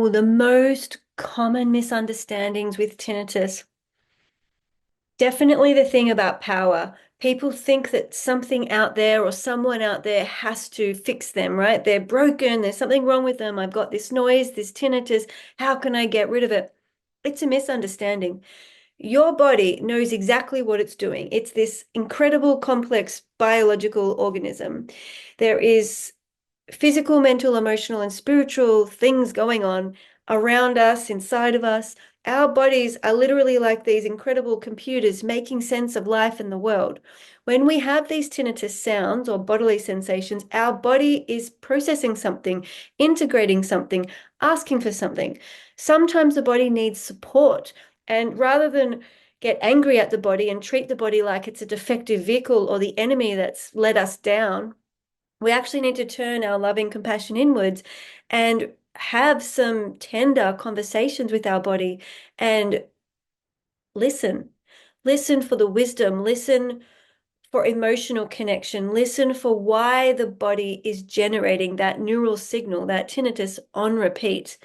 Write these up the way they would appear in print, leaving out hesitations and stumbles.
Oh, the most common misunderstandings with tinnitus. Definitely the thing about power. People think that something out there or someone out there has to fix them, right? They're broken, there's something wrong with them. I've got this noise, this tinnitus. How can I get rid of it? It's a misunderstanding. Your body knows exactly what it's doing. It's this incredible, complex biological organism. There is physical, mental, emotional, and spiritual things going on around us, inside of us. Our bodies are literally like these incredible computers making sense of life and the world. When we have these tinnitus sounds or bodily sensations, our body is processing something, integrating something, asking for something. Sometimes the body needs support. And rather than get angry at the body and treat the body like it's a defective vehicle or the enemy that's let us down, we actually need to turn our loving compassion inwards and have some tender conversations with our body and listen. Listen for the wisdom, listen for emotional connection, listen for why the body is generating that neural signal, that tinnitus on repeat.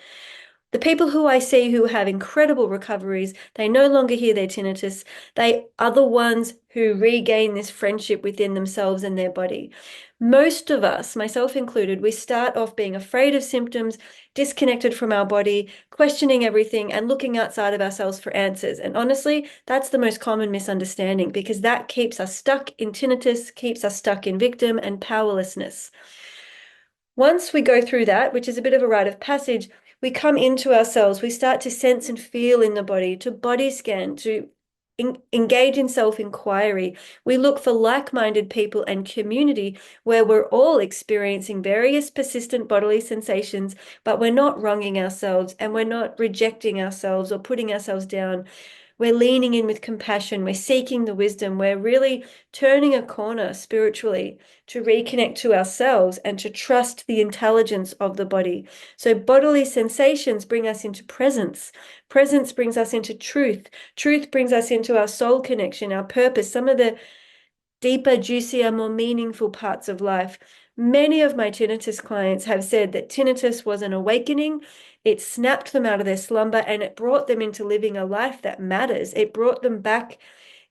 The people who I see who have incredible recoveries, they no longer hear their tinnitus. They are the ones who regain this friendship within themselves and their body. Most of us, myself included, we start off being afraid of symptoms, disconnected from our body, questioning everything, and looking outside of ourselves for answers. And honestly, that's the most common misunderstanding because that keeps us stuck in tinnitus, keeps us stuck in victim and powerlessness. Once we go through that, which is a bit of a rite of passage, we come into ourselves. We start to sense and feel in the body, to body scan, to engage in self-inquiry. We look for like-minded people and community where we're all experiencing various persistent bodily sensations, but we're not wronging ourselves and we're not rejecting ourselves or putting ourselves down. We're leaning in with compassion. We're seeking the wisdom. We're really turning a corner spiritually to reconnect to ourselves and to trust the intelligence of the body. So bodily sensations bring us into presence. Presence brings us into truth. Truth brings us into our soul connection, our purpose, some of the deeper, juicier, more meaningful parts of life. Many of my tinnitus clients have said that tinnitus was an awakening. It snapped them out of their slumber and it brought them into living a life that matters. It brought them back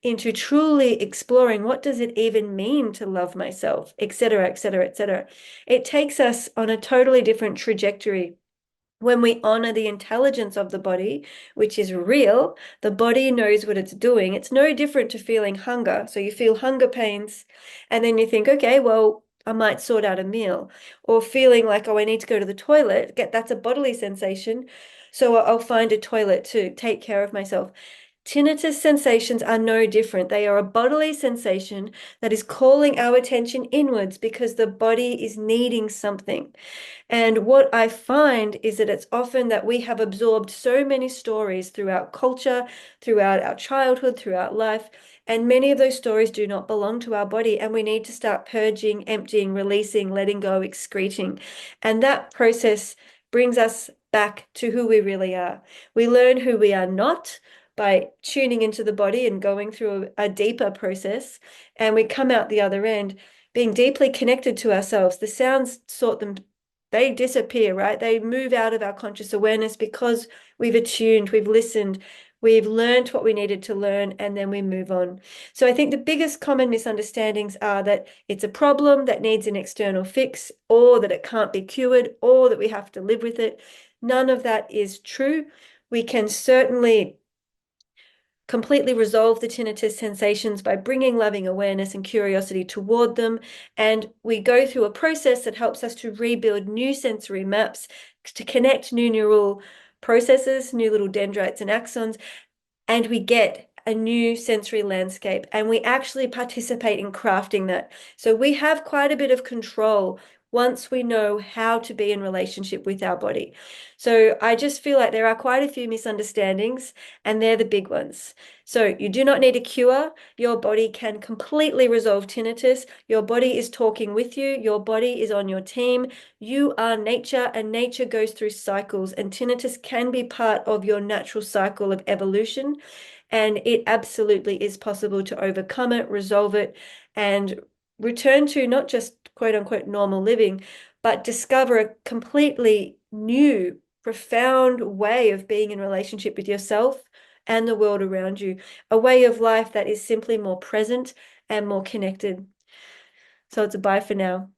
into truly exploring what does it even mean to love myself, etc., etc., etc. It takes us on a totally different trajectory. When we honor the intelligence of the body, which is real, the body knows what it's doing. It's no different to feeling hunger. So you feel hunger pains, and then you think, okay, well, I might sort out a meal. Or feeling like, oh, I need to go to the toilet. That's a bodily sensation. So I'll find a toilet to take care of myself. Tinnitus sensations are no different. They are a bodily sensation that is calling our attention inwards because the body is needing something. And what I find is that it's often that we have absorbed so many stories throughout culture, throughout our childhood, throughout life, and many of those stories do not belong to our body. And we need to start purging, emptying, releasing, letting go, excreting. And that process brings us back to who we really are. We learn who we are not by tuning into the body and going through a deeper process. And we come out the other end being deeply connected to ourselves. The sounds sort them, they disappear, right? They move out of our conscious awareness because we've attuned, we've listened, we've learned what we needed to learn, and then we move on. So I think the biggest common misunderstandings are that it's a problem that needs an external fix, or that it can't be cured, or that we have to live with it. None of that is true. We can certainly completely resolve the tinnitus sensations by bringing loving awareness and curiosity toward them. And we go through a process that helps us to rebuild new sensory maps, to connect new neural processes, new little dendrites and axons, and we get a new sensory landscape and we actually participate in crafting that. So we have quite a bit of control once we know how to be in relationship with our body. So I just feel like there are quite a few misunderstandings and they're the big ones. So you do not need a cure. Your body can completely resolve tinnitus. Your body is talking with you. Your body is on your team. You are nature and nature goes through cycles and tinnitus can be part of your natural cycle of evolution. And it absolutely is possible to overcome it, resolve it, and return to not just quote unquote normal living, but discover a completely new profound way of being in relationship with yourself and the world around you, a way of life that is simply more present and more connected. So it's a bye for now.